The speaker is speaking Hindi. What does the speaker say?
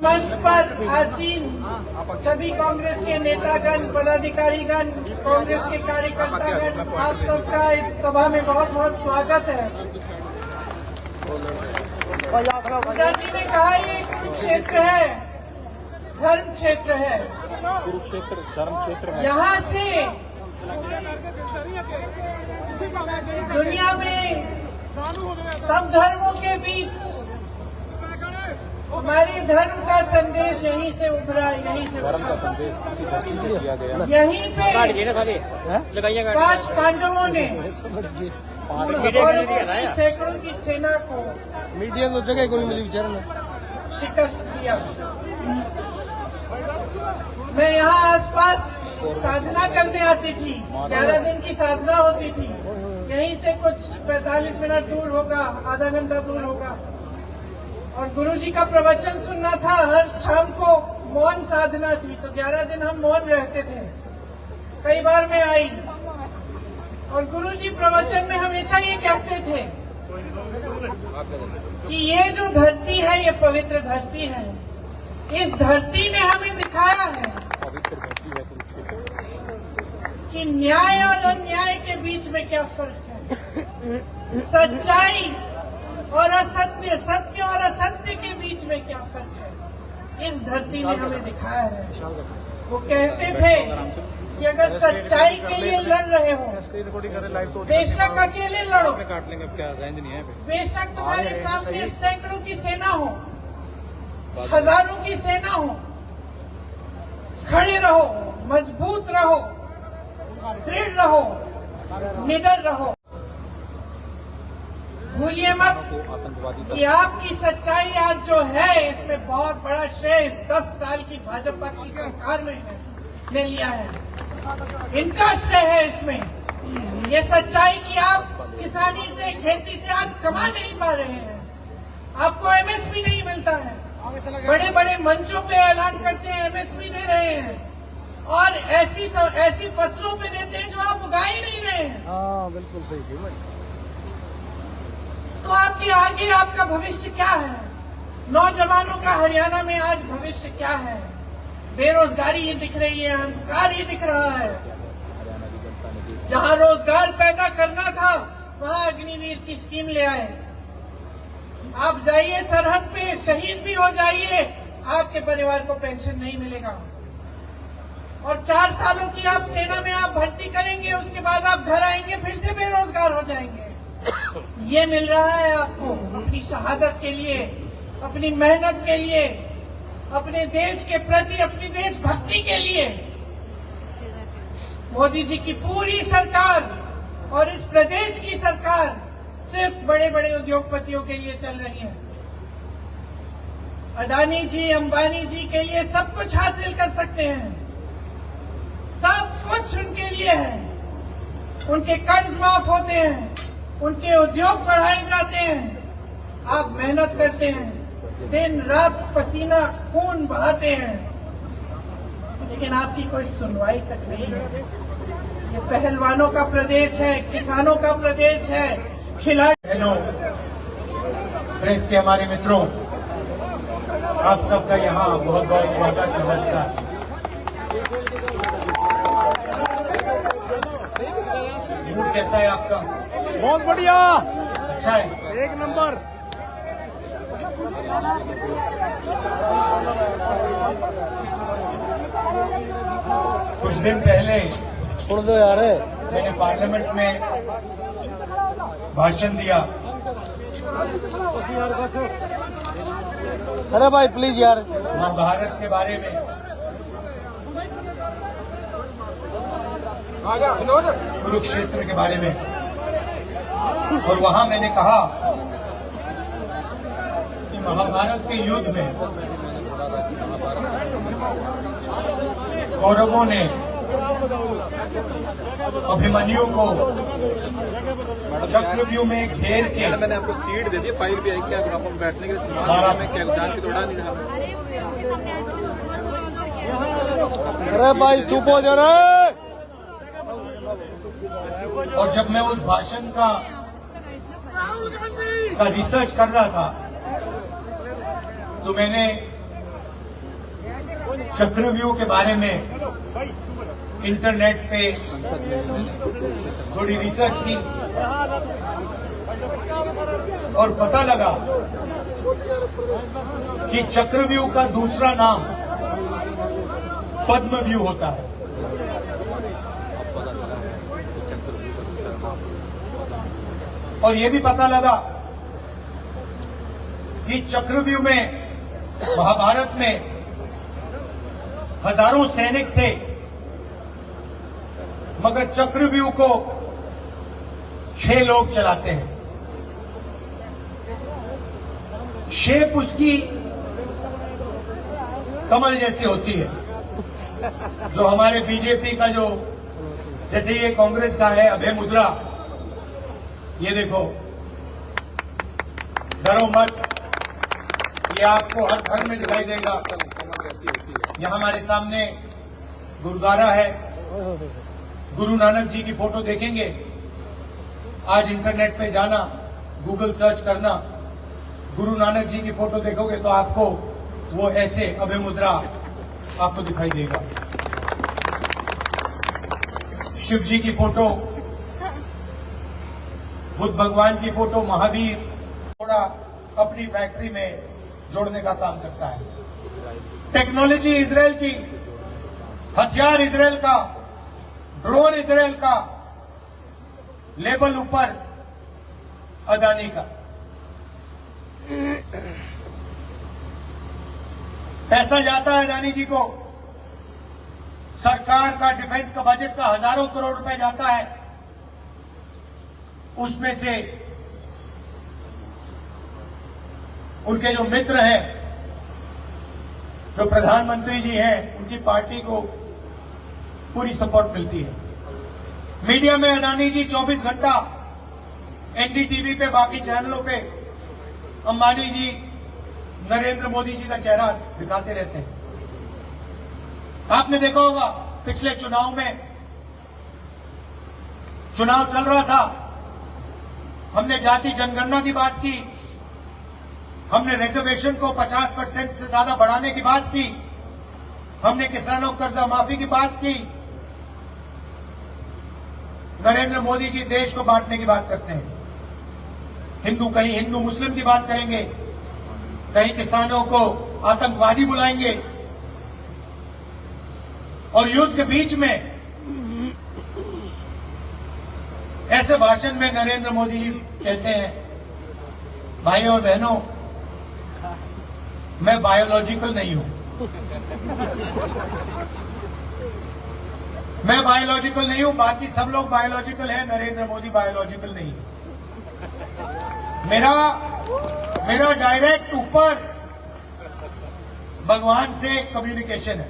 मंच पर आसीन सभी कांग्रेस के नेतागण, पदाधिकारीगण, कांग्रेस के कार्यकर्तागण, आप सबका इस सभा में बहुत बहुत स्वागत है। मुद्रा जी ने कहा ये कुरुक्षेत्र है, धर्म क्षेत्र है। कुरुक्षेत्र धर्म क्षेत्र है। यहाँ से दुनिया में सब धर्मों के बीच हमारे धर्म का संदेश यहीं से उभरा, यहीं से धर्म का संदेश दिया गया। यहीं पे 5 पांडवों ने कौरवों की सैकड़ों की सेना को मीडिया को जगह कोई मिली बेचारा शिकस्त दिया। मैं यहाँ आसपास साधना करने आती थी, 11 दिन की साधना होती थी। यहीं से कुछ 45 मिनट दूर होगा, आधा घंटा दूर होगा, और गुरुजी का प्रवचन सुनना था। हर शाम को मौन साधना थी, तो 11 दिन हम मौन रहते थे। कई बार मैं आई और गुरुजी प्रवचन में हमेशा ये कहते थे कि ये जो धरती है ये पवित्र धरती है। इस धरती ने हमें दिखाया है कि न्याय और अन्याय के बीच में क्या फर्क है, सच्चाई और असत्य, सत्य और असत्य के बीच में क्या फर्क है। इस धरती ने हमें दिखाया है। वो कहते थे कि अगर सच्चाई के लिए लड़ रहे हो बेशक अकेले लड़ो, बेशक तुम्हारे सामने सैकड़ों की सेना हो, हजारों की सेना हो, खड़े रहो, मजबूत रहो, दृढ़ रहो, निडर रहो। भूलिए मत कि आपकी सच्चाई आज जो है इसमें बहुत बड़ा श्रेय इस 10 साल की भाजपा की सरकार ने लिया है। इनका श्रेय है इसमें। ये सच्चाई कि आप किसानी से, खेती से आज कमा नहीं पा रहे हैं, आपको एमएसपी नहीं मिलता है। बड़े बड़े मंचों पे ऐलान करते हैं एमएसपी दे रहे हैं, और ऐसी फसलों पे देते हैं जो आप उगा ही नहीं रहे हैं। हाँ बिल्कुल सही। तो आपके आगे आपका भविष्य क्या है? नौजवानों का हरियाणा में आज भविष्य क्या है? बेरोजगारी ही दिख रही है, अंधकार ही दिख रहा है। जहां रोजगार पैदा करना था वहां अग्निवीर की स्कीम ले आए। आप जाइए सरहद पे, शहीद भी हो जाइए, आपके परिवार को पेंशन नहीं मिलेगा। और 4 सालों की आप सेना में आप भर्ती करेंगे, उसके बाद आप घर आएंगे फिर से बेरोजगार हो जाएंगे। ये मिल रहा है आपको अपनी शहादत के लिए, अपनी मेहनत के लिए, अपने देश के प्रति, अपनी देशभक्ति के लिए। मोदी जी की पूरी सरकार और इस प्रदेश की सरकार सिर्फ बड़े बड़े उद्योगपतियों के लिए चल रही है। अडानी जी, अंबानी जी के लिए सब कुछ हासिल कर सकते हैं, सब कुछ उनके लिए है। उनके कर्ज माफ होते हैं, उनके उद्योग बढ़ाए जाते हैं। आप मेहनत करते हैं, दिन रात पसीना खून बहाते हैं, लेकिन आपकी कोई सुनवाई तक नहीं है। ये पहलवानों का प्रदेश है, किसानों का प्रदेश है, खिलाड़ी। हेलो प्रेस के हमारे मित्रों, आप सबका यहाँ बहुत बहुत स्वागत, नमस्कार। मूड कैसा है आपका? बहुत बढ़िया, अच्छा है, 1 नंबर। कुछ दिन पहले छोड़ दो यार, मैंने पार्लियामेंट में भाषण दिया। अरे भाई प्लीज यार, महाभारत के बारे में, कुरुक्षेत्र के बारे में, और वहां मैंने कहा कि महाभारत के युद्ध में कौरवों ने अभिमन्यु को चक्रव्यूह में घेर के मैंने आपको सीट दे दी, फाइल भी आई, क्या आपको बैठने के लिए में क्या जान के तोड़ा नहीं रहा। अरे भाई चुप हो जा रहे। और जब मैं उस भाषण का रिसर्च कर रहा था तो मैंने चक्रव्यूह के बारे में इंटरनेट पे थोड़ी रिसर्च की और पता लगा कि चक्रव्यूह का दूसरा नाम पद्मव्यूह होता है। और यह भी पता लगा कि चक्रव्यूह में महाभारत में हजारों सैनिक थे, मगर चक्रव्यूह को 6 लोग चलाते हैं। शेप उसकी कमल जैसी होती है, जो हमारे बीजेपी का जो, जैसे ये कांग्रेस का है अभय मुद्रा, ये देखो, डरो मत, ये आपको हर घर में दिखाई देगा। यहां हमारे सामने गुरुद्वारा है, गुरु नानक जी की फोटो देखेंगे। आज इंटरनेट पे जाना, गूगल सर्च करना, गुरु नानक जी की फोटो देखोगे तो आपको वो ऐसे अभय मुद्रा आपको दिखाई देगा। शिव जी की फोटो, बुद्ध भगवान की फोटो, महावीर थोड़ा अपनी फैक्ट्री में जोड़ने का काम करता है। टेक्नोलॉजी इजराइल की, हथियार इजराइल का, ड्रोन इजराइल का, लेबल ऊपर अदानी का। पैसा जाता है अदानी जी को, सरकार का डिफेंस का बजट का हजारों करोड़ रुपए जाता है, उसमें से उनके जो मित्र हैं, जो प्रधानमंत्री जी हैं, उनकी पार्टी को पूरी सपोर्ट मिलती है। मीडिया में अदानी जी 24 घंटा एनडीटीवी पे, बाकी चैनलों पे अंबानी जी, नरेंद्र मोदी जी का चेहरा दिखाते रहते हैं। आपने देखा होगा पिछले चुनाव में, चुनाव चल रहा था, हमने जाति जनगणना की बात की, हमने रिजर्वेशन को 50% से ज्यादा बढ़ाने की बात की, हमने किसानों को कर्जा माफी की बात की। नरेंद्र मोदी जी देश को बांटने की बात करते हैं। हिंदू, कहीं हिंदू मुस्लिम की बात करेंगे, कहीं किसानों को आतंकवादी बुलाएंगे, और युद्ध के बीच में ऐसे भाषण में नरेंद्र मोदी जी कहते हैं, भाइयों और बहनों, मैं बायोलॉजिकल नहीं हूं, मैं बायोलॉजिकल नहीं हूं, बाकी सब लोग बायोलॉजिकल हैं, नरेंद्र मोदी बायोलॉजिकल नहीं है। मेरा डायरेक्ट ऊपर भगवान से कम्युनिकेशन है।